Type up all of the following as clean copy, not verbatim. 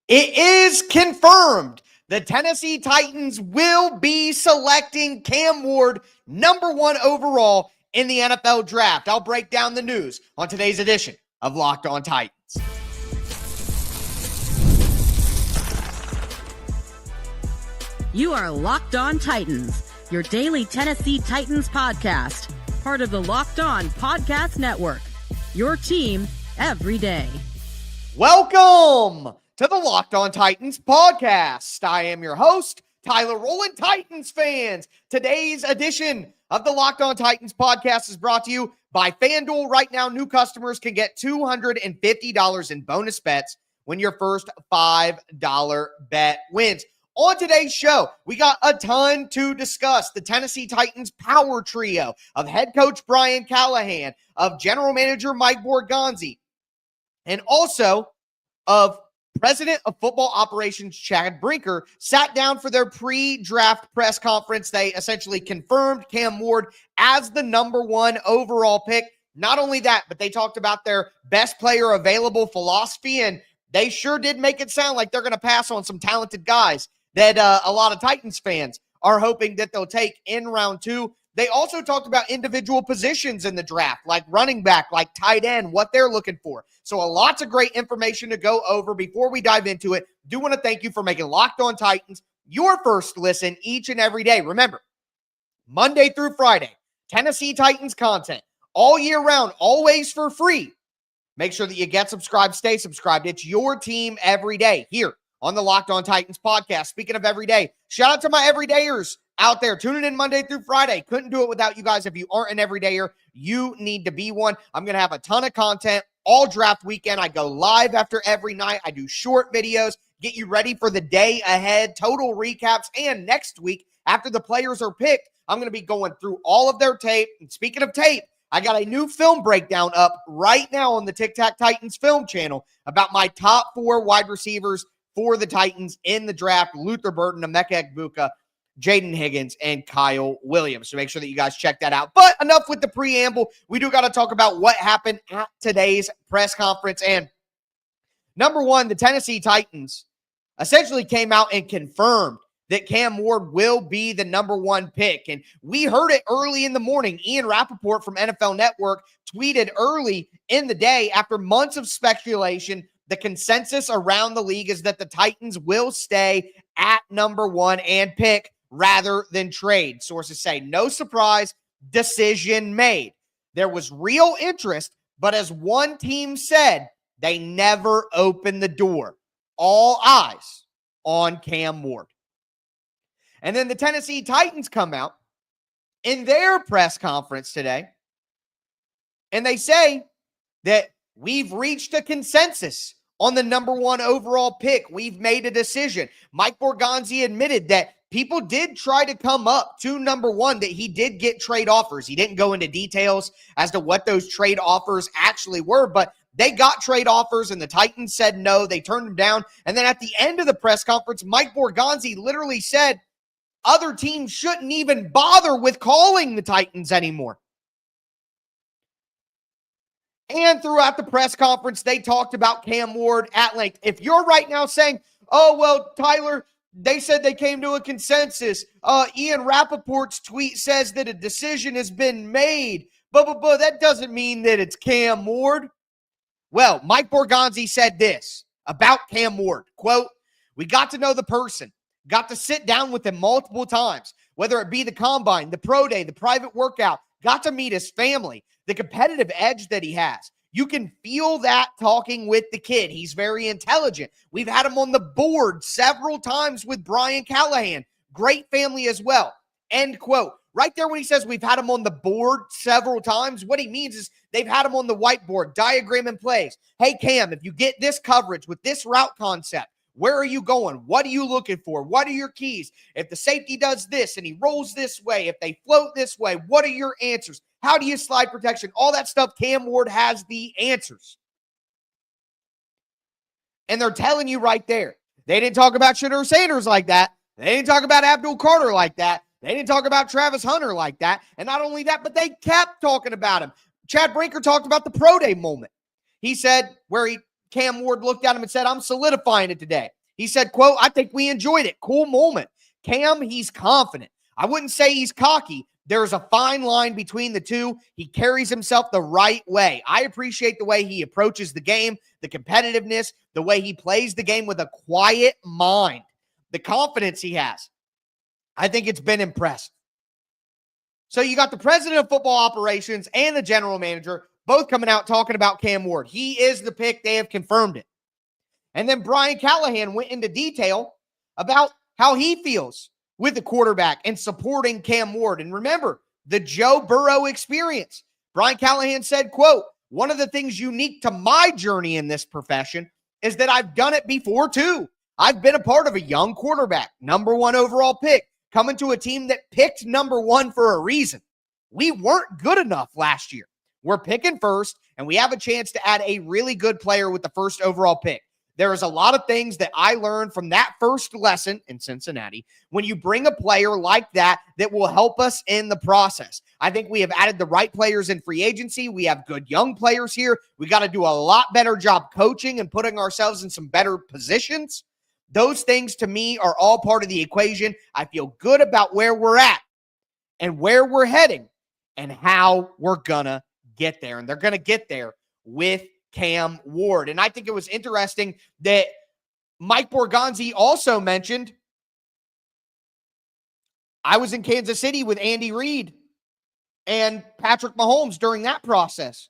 It is confirmed. The Tennessee Titans will be selecting Cam Ward number 1 overall in the NFL draft. I'll break down the news on today's edition of Locked On Titans. You are Locked On Titans, your daily Tennessee Titans podcast, part of the Locked On Podcast Network, your team every day. Welcome to the Locked On Titans podcast. I am your host, Tyler Rowland. Titans fans, today's edition of the Locked On Titans podcast is brought to you by FanDuel. Right now, new customers can get $250 in bonus bets when your first $5 bet wins. On today's show, we got a ton to discuss. The Tennessee Titans power trio of head coach Brian Callahan, of general manager Mike Borgonzi, and also of president of football operations Chad Brinker sat down for their pre-draft press conference. They essentially confirmed Cam Ward as the number 1 overall pick. Not only that, but they talked about their best player available philosophy, and they sure did make it sound like they're going to pass on some talented guys that a lot of Titans fans are hoping that they'll take in round 2. They also talked about individual positions in the draft, like running back, like tight end, what they're looking for. So lots of great information to go over. Before we dive into it, do want to thank you for making Locked On Titans your first listen each and every day. Remember, Monday through Friday, Tennessee Titans content all year round, always for free. Make sure that you get subscribed, stay subscribed. It's your team every day here on the Locked On Titans podcast. Speaking of every day, shout out to my everydayers out there tuning in Monday through Friday. Couldn't do it without you guys. If you aren't an everydayer, you need to be one. I'm going to have a ton of content all draft weekend. I go live after every night. I do short videos, get you ready for the day ahead, total recaps. And next week, after the players are picked, I'm going to be going through all of their tape. And speaking of tape, I got a new film breakdown up right now on the Tic Tac Titans film channel about my top 4 wide receivers for the Titans in the draft: Luther Burton, Emeka Egbuka, Jaden Higgins, and Kyle Williams. So make sure that you guys check that out. But enough with the preamble. We do got to talk about what happened at today's press conference. And number 1, the Tennessee Titans essentially came out and confirmed that Cam Ward will be the number 1 pick. And we heard it early in the morning. Ian Rappaport from NFL Network tweeted early in the day, after months of speculation, the consensus around the league is that the Titans will stay at number 1 and pick rather than trade. Sources say no surprise, decision made. There was real interest, but as one team said, they never opened the door. All eyes on Cam Ward. And then the Tennessee Titans come out in their press conference today, and they say that we've reached a consensus on the number 1 overall pick. We've made a decision. Mike Borgonzi admitted that people did try to come up to number 1, that he did get trade offers. He didn't go into details as to what those trade offers actually were, but they got trade offers, and the Titans said no. They turned them down. And then at the end of the press conference, Mike Borgonzi literally said other teams shouldn't even bother with calling the Titans anymore. And throughout the press conference, they talked about Cam Ward at length. If you're right now saying, oh, well, Tyler, they said they came to a consensus. Ian Rappaport's tweet says that a decision has been made. But that doesn't mean that it's Cam Ward. Well, Mike Borgonzi said this about Cam Ward. Quote, we got to know the person, got to sit down with him multiple times, whether it be the combine, the pro day, the private workout, got to meet his family, the competitive edge that he has. You can feel that talking with the kid. He's very intelligent. We've had him on the board several times with Brian Callahan. Great family as well. End quote. Right there when he says we've had him on the board several times, what he means is they've had him on the whiteboard, diagramming plays. Hey, Cam, if you get this coverage with this route concept, where are you going? What are you looking for? What are your keys? If the safety does this and he rolls this way, if they float this way, what are your answers? How do you slide protection? All that stuff, Cam Ward has the answers. And they're telling you right there. They didn't talk about Shedeur Sanders like that. They didn't talk about Abdul Carter like that. They didn't talk about Travis Hunter like that. And not only that, but they kept talking about him. Chad Brinker talked about the pro day moment. He said where Cam Ward looked at him and said, I'm solidifying it today. He said, quote, I think we enjoyed it. Cool moment. Cam, he's confident. I wouldn't say he's cocky. There's a fine line between the two. He carries himself the right way. I appreciate the way he approaches the game, the competitiveness, the way he plays the game with a quiet mind, the confidence he has. I think it's been impressive. So you got the president of football operations and the general manager both coming out talking about Cam Ward. He is the pick. They have confirmed it. And then Brian Callahan went into detail about how he feels with the quarterback and supporting Cam Ward. And remember, the Joe Burrow experience. Brian Callahan said, quote, one of the things unique to my journey in this profession is that I've done it before too. I've been a part of a young quarterback, number 1 overall pick, coming to a team that picked number 1 for a reason. We weren't good enough last year. We're picking first, and we have a chance to add a really good player with the first overall pick. There is a lot of things that I learned from that first lesson in Cincinnati when you bring a player like that will help us in the process. I think we have added the right players in free agency. We have good young players here. We got to do a lot better job coaching and putting ourselves in some better positions. Those things to me are all part of the equation. I feel good about where we're at and where we're heading and how we're going to get there. And they're going to get there with Cam Ward. And I think it was interesting that Mike Borgonzi also mentioned, I was in Kansas City with Andy Reid and Patrick Mahomes during that process.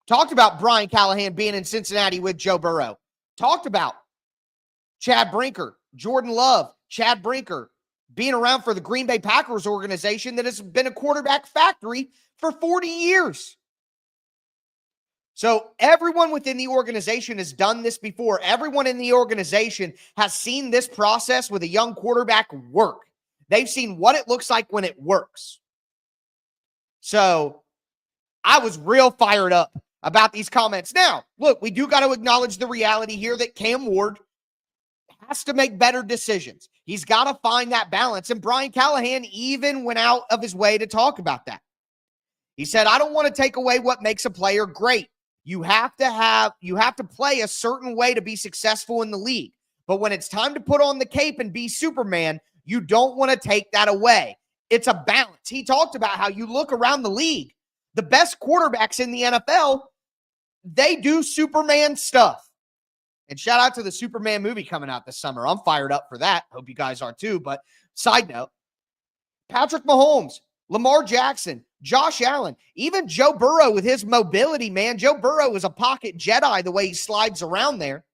Talked about Brian Callahan being in Cincinnati with Joe Burrow. Talked about Chad Brinker, Jordan Love, Chad Brinker being around for the Green Bay Packers organization that has been a quarterback factory for 40 years. So everyone within the organization has done this before. Everyone in the organization has seen this process with a young quarterback work. They've seen what it looks like when it works. So I was real fired up about these comments. Now, look, we do got to acknowledge the reality here that Cam Ward has to make better decisions. He's got to find that balance. And Brian Callahan even went out of his way to talk about that. He said, I don't want to take away what makes a player great. You have to play a certain way to be successful in the league. But when it's time to put on the cape and be Superman, you don't want to take that away. It's a balance. He talked about how you look around the league. The best quarterbacks in the NFL, they do Superman stuff. And shout out to the Superman movie coming out this summer. I'm fired up for that. Hope you guys are too. But side note, Patrick Mahomes, Lamar Jackson, Josh Allen, even Joe Burrow with his mobility, man. Joe Burrow is a pocket Jedi the way he slides around there.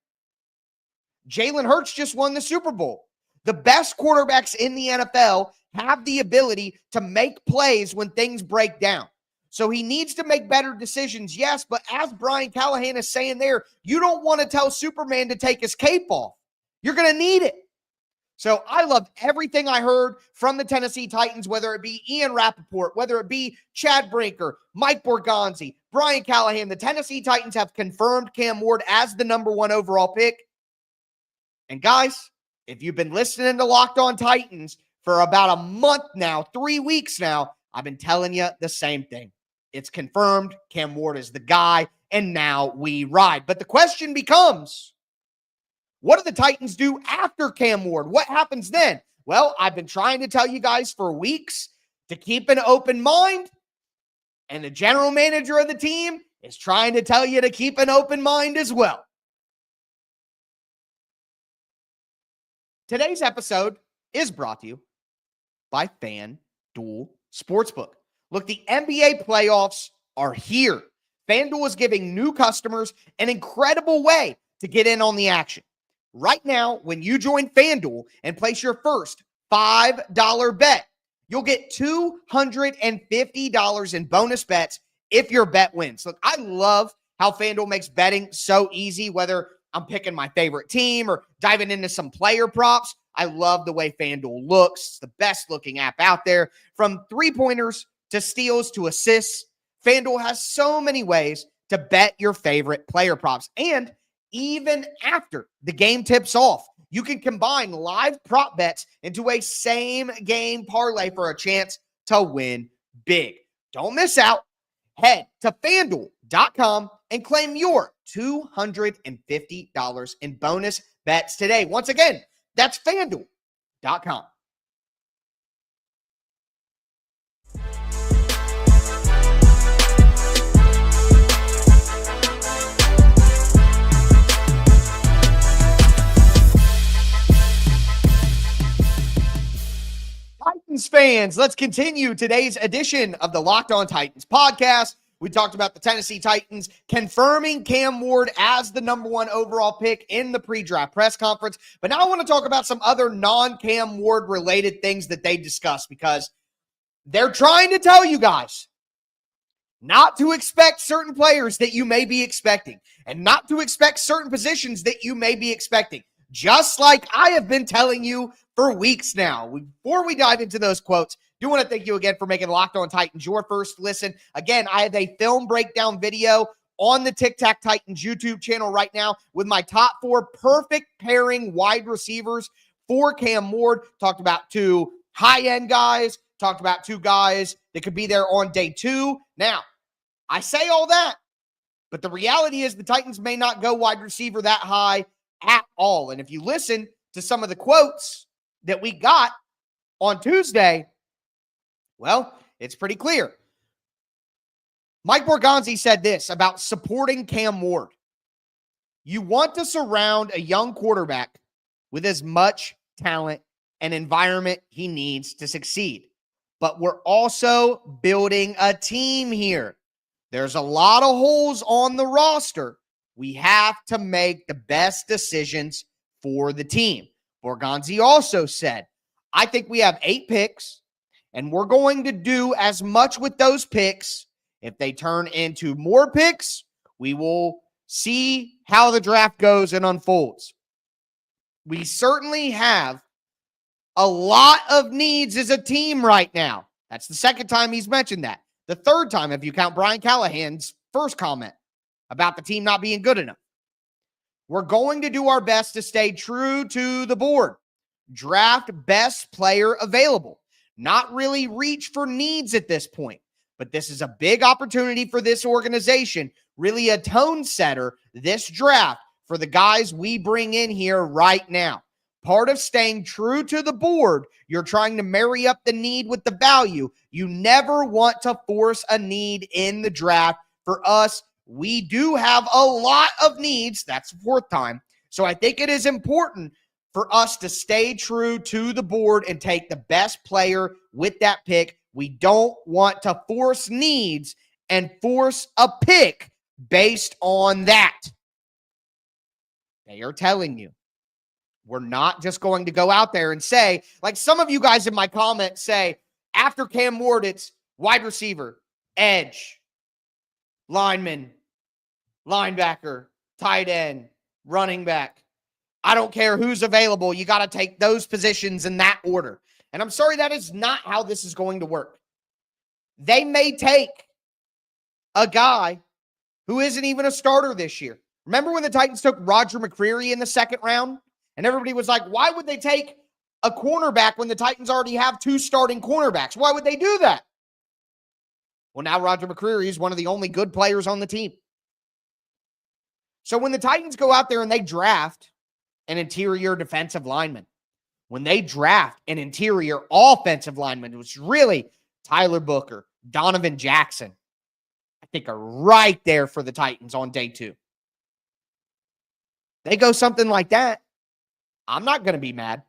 Jalen Hurts just won the Super Bowl. The best quarterbacks in the NFL have the ability to make plays when things break down. So he needs to make better decisions, yes, but as Brian Callahan is saying there, you don't want to tell Superman to take his cape off. You're going to need it. So I loved everything I heard from the Tennessee Titans, whether it be Ian Rappaport, whether it be Chad Brinker, Mike Borgonzi, Brian Callahan. The Tennessee Titans have confirmed Cam Ward as the number 1 overall pick. And guys, if you've been listening to Locked On Titans for about a month now, 3 weeks now, I've been telling you the same thing. It's confirmed. Cam Ward is the guy, and now we ride. But the question becomes, what do the Titans do after Cam Ward? What happens then? Well, I've been trying to tell you guys for weeks to keep an open mind, and the general manager of the team is trying to tell you to keep an open mind as well. Today's episode is brought to you by FanDuel Sportsbook. Look, the NBA playoffs are here. FanDuel is giving new customers an incredible way to get in on the action. Right now, when you join FanDuel and place your first $5 bet, you'll get $250 in bonus bets if your bet wins. Look, I love how FanDuel makes betting so easy, whether I'm picking my favorite team or diving into some player props. I love the way FanDuel looks. It's the best looking app out there. From three-pointers to steals to assists, FanDuel has so many ways to bet your favorite player props. And even after the game tips off, you can combine live prop bets into a same-game parlay for a chance to win big. Don't miss out. Head to FanDuel.com and claim your $250 in bonus bets today. Once again, that's FanDuel.com. Titans fans, let's continue today's edition of the Locked On Titans podcast. We talked about the Tennessee Titans confirming Cam Ward as the number one overall pick in the pre-draft press conference. But now I want to talk about some other non-Cam Ward related things that they discussed, because they're trying to tell you guys not to expect certain players that you may be expecting, and not to expect certain positions that you may be expecting, just like I have been telling you for weeks now. Before we dive into those quotes, do want to thank you again for making Locked On Titans your first listen. Again, I have a film breakdown video on the Tic Tac Titans YouTube channel right now with my top 4 perfect pairing wide receivers for Cam Ward. Talked about 2 high-end guys, talked about 2 guys that could be there on day 2. Now, I say all that, but the reality is the Titans may not go wide receiver that high at all. And if you listen to some of the quotes that we got on Tuesday, well, it's pretty clear. Mike Borgonzi said this about supporting Cam Ward. You want to surround a young quarterback with as much talent and environment he needs to succeed. But we're also building a team here. There's a lot of holes on the roster. We have to make the best decisions for the team. Borgonzi also said, I think we have 8 picks, and we're going to do as much with those picks. If they turn into more picks, we will see how the draft goes and unfolds. We certainly have a lot of needs as a team right now. That's the second time he's mentioned that. The third time, if you count Brian Callahan's first comment about the team not being good enough. We're going to do our best to stay true to the board. Draft best player available. Not really reach for needs at this point, but this is a big opportunity for this organization. Really a tone setter this draft for the guys we bring in here right now. Part of staying true to the board, you're trying to marry up the need with the value. You never want to force a need in the draft. For us, we do have a lot of needs. That's the 4th time. So I think it is important for us to stay true to the board and take the best player with that pick. We don't want to force needs and force a pick based on that. They are telling you, we're not just going to go out there and say, like some of you guys in my comments say, after Cam Ward, it's wide receiver, edge, lineman, linebacker, tight end, running back. I don't care who's available. You got to take those positions in that order. And I'm sorry, that is not how this is going to work. They may take a guy who isn't even a starter this year. Remember when the Titans took Roger McCreary in the 2nd round? And everybody was like, why would they take a cornerback when the Titans already have 2 starting cornerbacks? Why would they do that? Well, now Roger McCreary is one of the only good players on the team. So when the Titans go out there and they draft an interior defensive lineman, when they draft an interior offensive lineman, which is really Tyler Booker, Donovan Jackson, I think are right there for the Titans on day 2. They go something like that, I'm not going to be mad.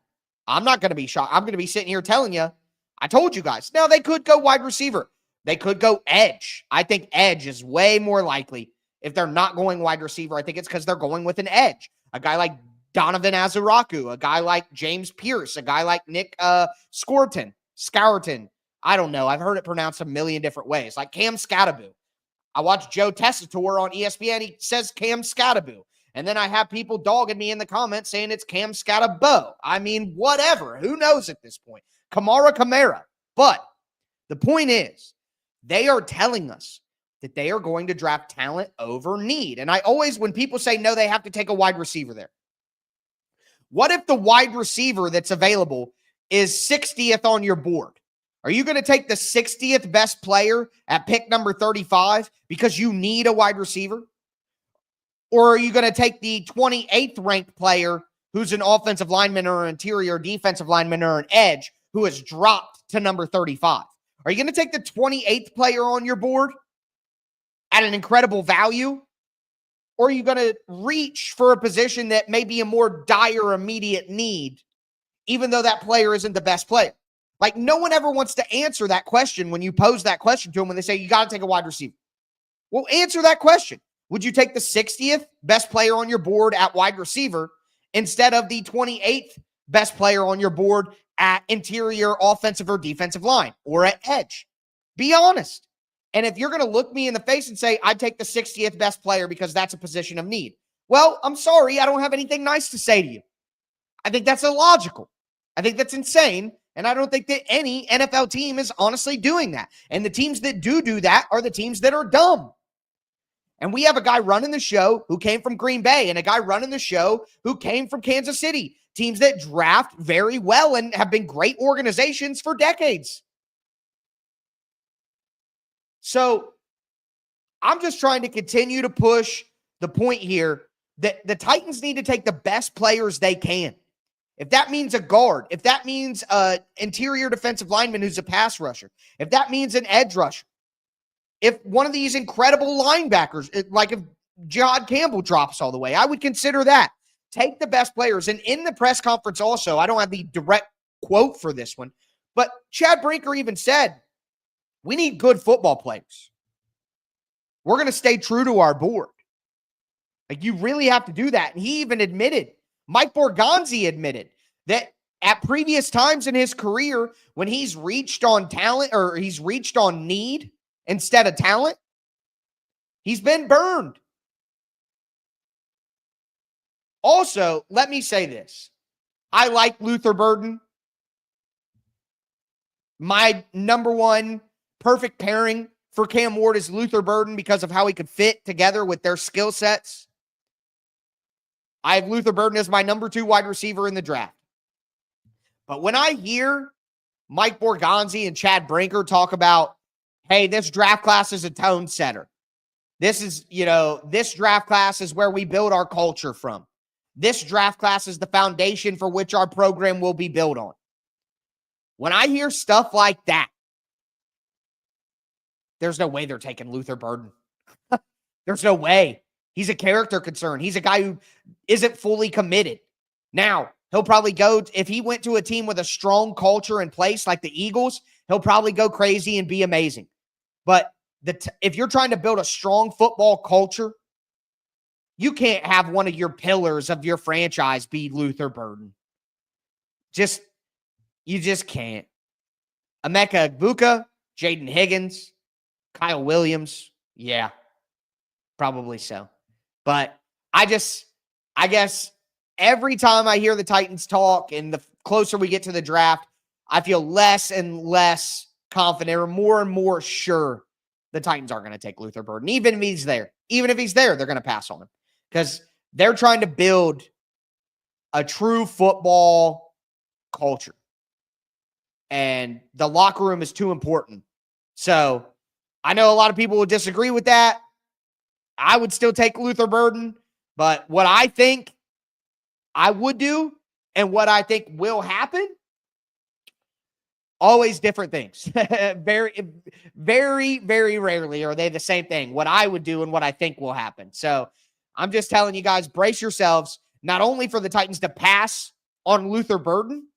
I'm not going to be shocked. I'm going to be sitting here telling you, I told you guys. Now, they could go wide receiver. They could go edge. I think edge is way more likely. If they're not going wide receiver, I think it's because they're going with an edge. A guy like Donovan Azaraku, a guy like James Pierce, a guy like Nick Scourton. I don't know. I've heard it pronounced a million different ways. Like Cam Skataboo. I watched Joe Tessitore on ESPN. He says Cam Skataboo. And then I have people dogging me in the comments saying it's Cam Scatabo. I mean, whatever. Who knows at this point? Kamara. But the point is, they are telling us that they are going to draft talent over need. And I always, when people say, no, they have to take a wide receiver there. What if the wide receiver that's available is 60th on your board? Are you going to take the 60th best player at pick number 35 because you need a wide receiver? Or are you going to take the 28th ranked player who's an offensive lineman or an interior defensive lineman or an edge who has dropped to number 35? Are you going to take the 28th player on your board at an incredible value? Or are you going to reach for a position that may be a more dire immediate need, even though that player isn't the best player? Like, no one ever wants to answer that question when you pose that question to them when they say, you got to take a wide receiver. Well, answer that question. Would you take the 60th best player on your board at wide receiver instead of the 28th best player on your board at interior offensive or defensive line or at edge? Be honest. And if you're going to look me in the face and say, I'd take the 60th best player because that's a position of need, well, I'm sorry, I don't have anything nice to say to you. I think that's illogical. I think that's insane. And I don't think that any NFL team is honestly doing that. And the teams that do that are the teams that are dumb. And we have a guy running the show who came from Green Bay and a guy running the show who came from Kansas City. Teams that draft very well and have been great organizations for decades. So I'm just trying to continue to push the point here that the Titans need to take the best players they can. If that means a guard, if that means an interior defensive lineman who's a pass rusher, if that means an edge rusher, if one of these incredible linebackers, like if Jihad Campbell drops all the way, I would consider that. Take the best players. And in the press conference also, I don't have the direct quote for this one, but Chad Brinker even said, we need good football players. We're going to stay true to our board. Like, you really have to do that. And he even admitted, Mike Borgonzi admitted that at previous times in his career, when he's reached on talent or he's reached on need instead of talent, he's been burned. Also, let me say this. I like Luther Burden. My number one perfect pairing for Cam Ward is Luther Burden because of how he could fit together with their skill sets. I have Luther Burden as my number 2 wide receiver in the draft. But when I hear Mike Borgonzi and Chad Brinker talk about, hey, this draft class is a tone setter. This is, this draft class is where we build our culture from. This draft class is the foundation for which our program will be built on. When I hear stuff like that, there's no way they're taking Luther Burden. There's no way. He's a character concern. He's a guy who isn't fully committed. Now, he'll probably go, if he went to a team with a strong culture in place like the Eagles, he'll probably go crazy and be amazing. But if you're trying to build a strong football culture, you can't have one of your pillars of your franchise be Luther Burden. You just can't. Emeka Egbuka, Jaden Higgins, Kyle Williams. Yeah, probably so. But I guess every time I hear the Titans talk and the closer we get to the draft, I feel less and less confident or more sure the Titans aren't going to take Luther Burden. Even if he's there, they're going to pass on him because they're trying to build a true football culture. And the locker room is too important. So I know a lot of people will disagree with that. I would still take Luther Burden, but what I think I would do and what I think will happen, always different things. Very, very, very rarely are they the same thing. What I would do and what I think will happen. So I'm just telling you guys, brace yourselves, not only for the Titans to pass on Luther Burden,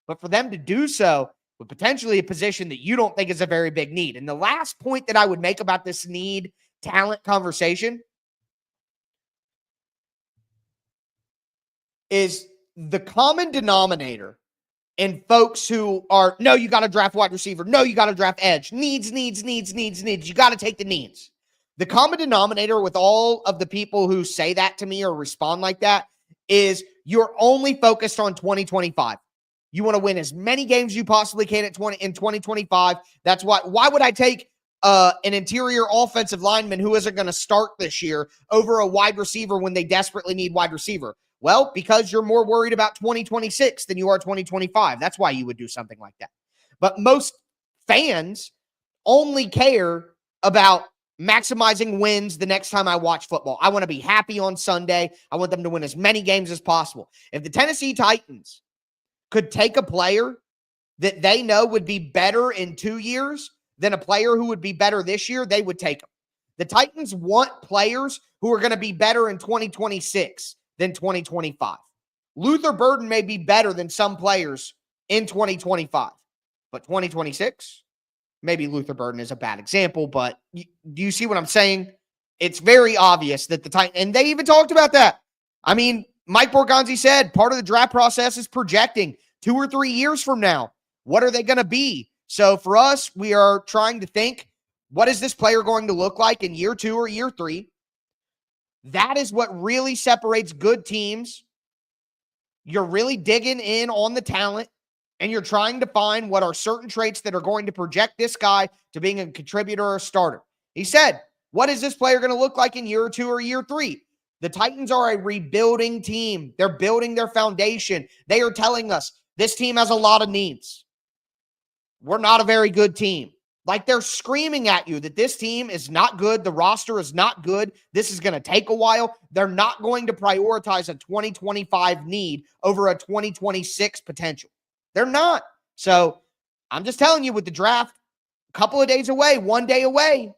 but for them to do so with potentially a position that you don't think is a very big need. And the last point that I would make about this need talent conversation is the common denominator in folks who are, no, you got to draft wide receiver. No, you got to draft edge. Needs. You got to take the needs. The common denominator with all of the people who say that to me or respond like that is you're only focused on 2025. You want to win as many games you possibly can in 2025. That's why would I take an interior offensive lineman who isn't going to start this year over a wide receiver when they desperately need wide receiver? Well, because you're more worried about 2026 than you are 2025. That's why you would do something like that. But most fans only care about maximizing wins the next time I watch football. I want to be happy on Sunday. I want them to win as many games as possible. If the Tennessee Titans could take a player that they know would be better in 2 years than a player who would be better this year, they would take him. The Titans want players who are going to be better in 2026 than 2025. Luther Burden may be better than some players in 2025, but 2026, maybe Luther Burden is a bad example, but do you see what I'm saying? It's very obvious that the Titans, and they even talked about that. I mean, Mike Borgonzi said part of the draft process is projecting 2 or 3 years from now. What are they going to be? So for us, we are trying to think, what is this player going to look like in year 2 or year 3? That is what really separates good teams. You're really digging in on the talent, and you're trying to find what are certain traits that are going to project this guy to being a contributor or a starter. He said, what is this player going to look like in year 2 or year 3? The Titans are a rebuilding team. They're building their foundation. They are telling us this team has a lot of needs. We're not a very good team. Like, they're screaming at you that this team is not good. The roster is not good. This is going to take a while. They're not going to prioritize a 2025 need over a 2026 potential. They're not. So I'm just telling you, with the draft a couple of days away, 1 day away,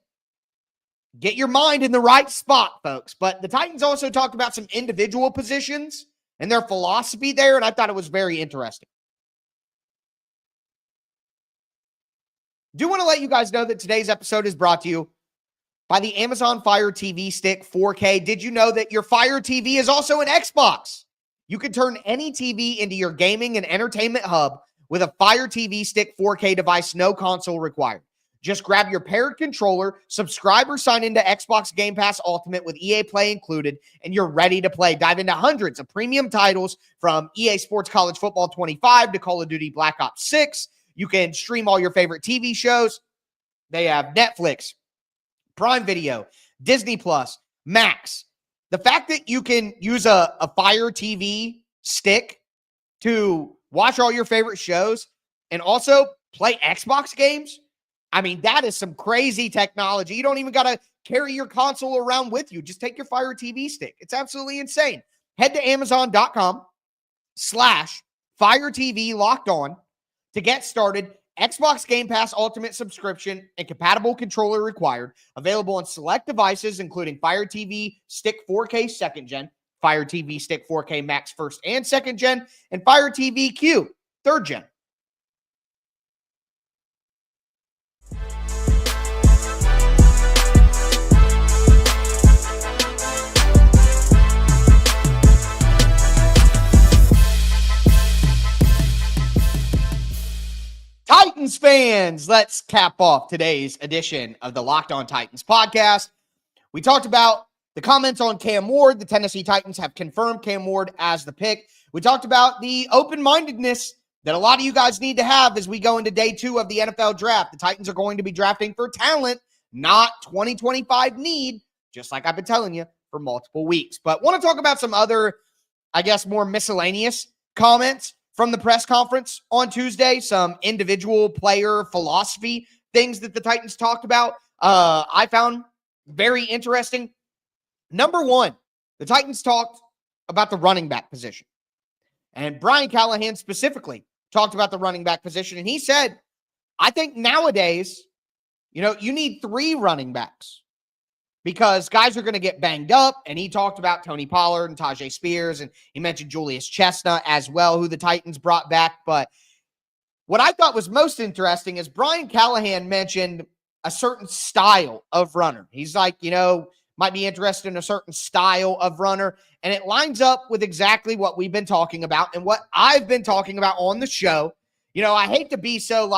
get your mind in the right spot, folks. But the Titans also talked about some individual positions and their philosophy there, and I thought it was very interesting. Do want to let you guys know that today's episode is brought to you by the Amazon Fire TV Stick 4K. Did you know that your Fire TV is also an Xbox? You can turn any TV into your gaming and entertainment hub with a Fire TV Stick 4K device, no console required. Just grab your paired controller, subscribe or sign into Xbox Game Pass Ultimate with EA Play included, and you're ready to play. Dive into hundreds of premium titles from EA Sports College Football 25 to Call of Duty Black Ops 6. You can stream all your favorite TV shows. They have Netflix, Prime Video, Disney Plus, Max. The fact that you can use a Fire TV stick to watch all your favorite shows and also play Xbox games, I mean, that is some crazy technology. You don't even got to carry your console around with you. Just take your Fire TV stick. It's absolutely insane. Head to Amazon.com/Fire TV Locked On to get started. Xbox Game Pass Ultimate subscription and compatible controller required. Available on select devices, including Fire TV Stick 4K 2nd Gen, Fire TV Stick 4K Max 1st and 2nd Gen, and Fire TV Q 3rd Gen. Titans fans, let's cap off today's edition of the Locked On Titans podcast. We talked about the comments on Cam Ward. The Tennessee Titans have confirmed Cam Ward as the pick. We talked about the open-mindedness that a lot of you guys need to have as we go into day 2 of the NFL draft. The Titans are going to be drafting for talent, not 2025 need, just like I've been telling you for multiple weeks. But want to talk about some other, I guess, more miscellaneous comments from the press conference on Tuesday, some individual player philosophy things that the Titans talked about. I found very interesting. Number one, the Titans talked about the running back position. And Brian Callahan specifically talked about the running back position. And he said, I think nowadays, you need 3 running backs because guys are going to get banged up. And he talked about Tony Pollard and Tajay Spears, and he mentioned Julius Chestnut as well, who the Titans brought back. But what I thought was most interesting is Brian Callahan mentioned a certain style of runner. He's like, might be interested in a certain style of runner. And it lines up with exactly what we've been talking about and what I've been talking about on the show. I hate to be so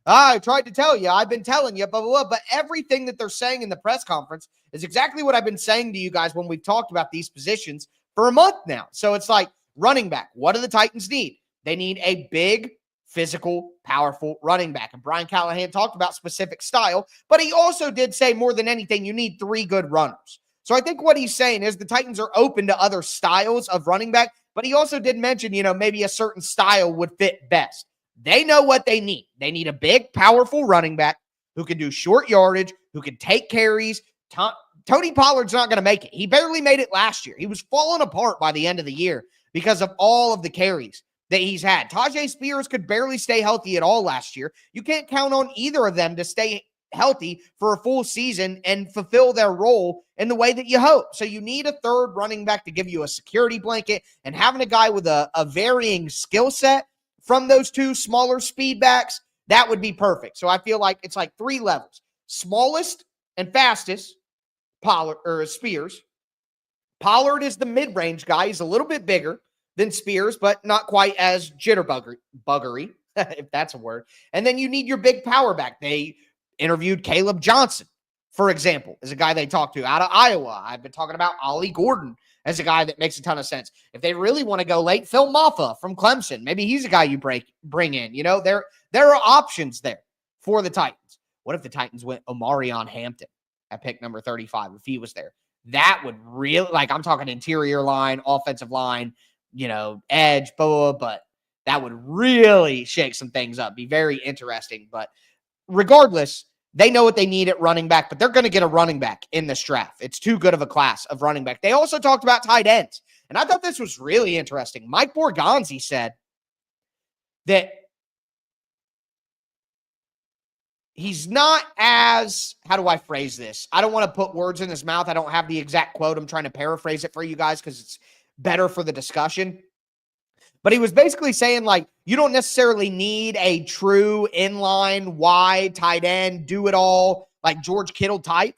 I tried to tell you, I've been telling you, blah, blah, blah. But everything that they're saying in the press conference is exactly what I've been saying to you guys when we've talked about these positions for a month now. So it's like running back. What do the Titans need? They need a big, physical, powerful running back. And Brian Callahan talked about specific style, but he also did say more than anything, you need 3 good runners. So I think what he's saying is the Titans are open to other styles of running back, but he also did mention, maybe a certain style would fit best. They know what they need. They need a big, powerful running back who can do short yardage, who can take carries. Tony Pollard's not going to make it. He barely made it last year. He was falling apart by the end of the year because of all of the carries that he's had. Tajay Spears could barely stay healthy at all last year. You can't count on either of them to stay healthy for a full season and fulfill their role in the way that you hope. So you need a third running back to give you a security blanket, and having a guy with a varying skill set from those two smaller speed backs, that would be perfect. So I feel like it's like 3 levels. Smallest and fastest, Pollard or Spears. Pollard is the mid-range guy. He's a little bit bigger than Spears, but not quite as buggery, if that's a word. And then you need your big power back. They interviewed Caleb Johnson, for example, as a guy they talked to out of Iowa. I've been talking about Ollie Gordon as a guy that makes a ton of sense. If they really want to go late, Phil Maffa from Clemson. Maybe he's a guy you bring in. You know, there are options there for the Titans. What if the Titans went Omarion Hampton at pick number 35 if he was there? That would really, like, I'm talking interior line, offensive line, you know, edge, but that would really shake some things up. Be very interesting. But regardless, they know what they need at running back, but they're going to get a running back in this draft. It's too good of a class of running back. They also talked about tight ends, and I thought this was really interesting. Mike Borgonzi said that he's not as, how do I phrase this? I don't want to put words in his mouth. I don't have the exact quote. I'm trying to paraphrase it for you guys because it's better for the discussion. But he was basically saying, like, you don't necessarily need a true inline, wide, tight end, do it all, like George Kittle type.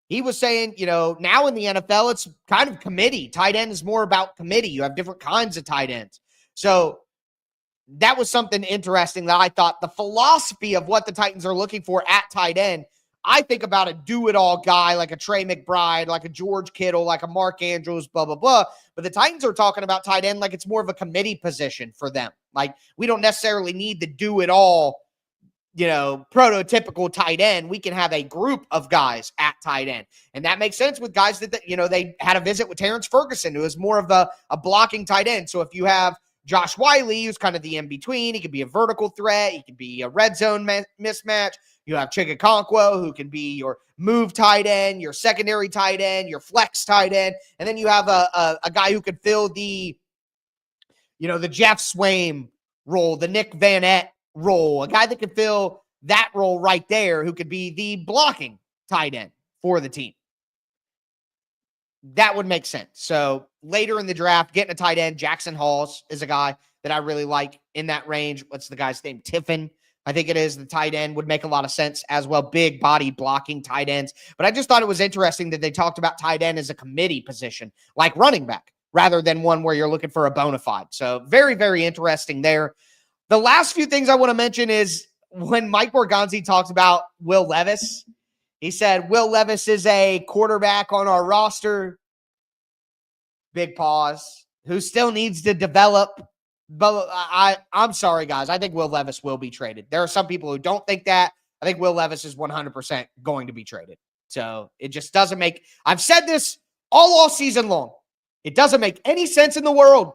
He was saying, you know, now in the NFL, it's kind of committee. Tight end is more about committee. You have different kinds of tight ends. So that was something interesting that I thought the philosophy of what the Titans are looking for at tight end. I think about a do-it-all guy like a Trey McBride, like a George Kittle, like a Mark Andrews, blah, blah, blah. But the Titans are talking about tight end like it's more of a committee position for them. Like, we don't necessarily need the do-it-all, you know, prototypical tight end. We can have a group of guys at tight end. And that makes sense with guys that you know, they had a visit with Terrence Ferguson, who is more of a blocking tight end. So if you have Josh Wiley, who's kind of the in-between, he could be a vertical threat, he could be a red zone mismatch. You have Chigakonkwo, who can be your move tight end, your secondary tight end, your flex tight end. And then you have a guy who could fill the, you know, the Jeff Swaim role, the Nick Van Ette role, a guy that could fill that role right there, who could be the blocking tight end for the team. That would make sense. So later in the draft, getting a tight end, Jackson Halls is a guy that I really like in that range. What's the guy's name? Tiffin, I think it is. The tight end would make a lot of sense as well. Big body blocking tight ends. But I just thought it was interesting that they talked about tight end as a committee position, like running back, rather than one where you're looking for a bona fide. So very, very interesting there. The last few things I want to mention is when Mike Borgonzi talks about Will Levis, he said, Will Levis is a quarterback on our roster, big pause, who still needs to develop. But I'm sorry, guys. I think Will Levis will be traded. There are some people who don't think that. I think Will Levis is 100% going to be traded. So it just doesn't make – I've said this all season long. It doesn't make any sense in the world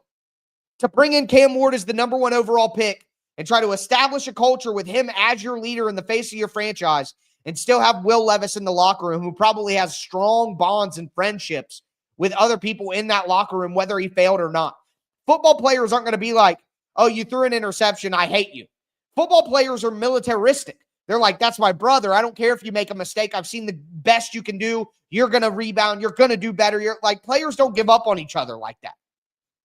to bring in Cam Ward as the number 1 overall pick and try to establish a culture with him as your leader in the face of your franchise and still have Will Levis in the locker room, who probably has strong bonds and friendships with other people in that locker room, whether he failed or not. Football players aren't going to be like, oh, you threw an interception, I hate you. Football players are militaristic. They're like, that's my brother. I don't care if you make a mistake. I've seen the best you can do. You're going to rebound. You're going to do better. You're like, players don't give up on each other like that.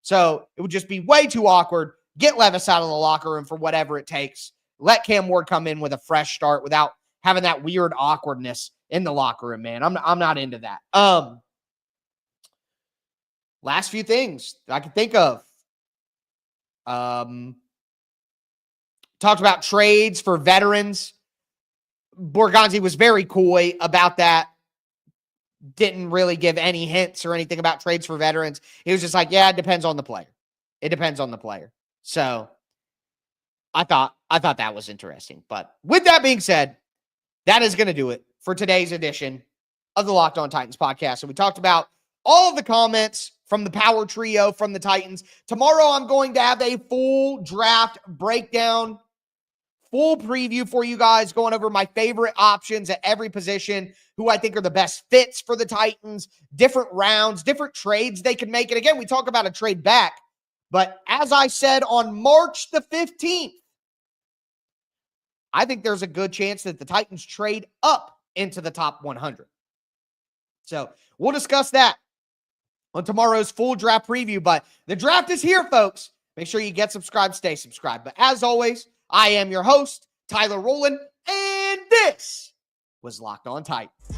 So it would just be way too awkward. Get Levis out of the locker room for whatever it takes. Let Cam Ward come in with a fresh start without having that weird awkwardness in the locker room, man. I'm not into that. Last few things I can think of. Talked about trades for veterans. Borgonzi was very coy about that. Didn't really give any hints or anything about trades for veterans. He was just like, yeah, it depends on the player. It depends on the player. So I thought that was interesting. But with that being said, that is going to do it for today's edition of the Locked On Titans podcast. So we talked about all of the comments from the power trio from the Titans. Tomorrow, I'm going to have a full draft breakdown, full preview for you guys, going over my favorite options at every position, who I think are the best fits for the Titans, different rounds, different trades they can make. And again, we talk about a trade back, but as I said on March the 15th, I think there's a good chance that the Titans trade up into the top 100. So we'll discuss that on tomorrow's full draft preview, but the draft is here, folks. Make sure you get subscribed, stay subscribed. But as always, I am your host, Tyler Rowland, and this was Locked On Titans.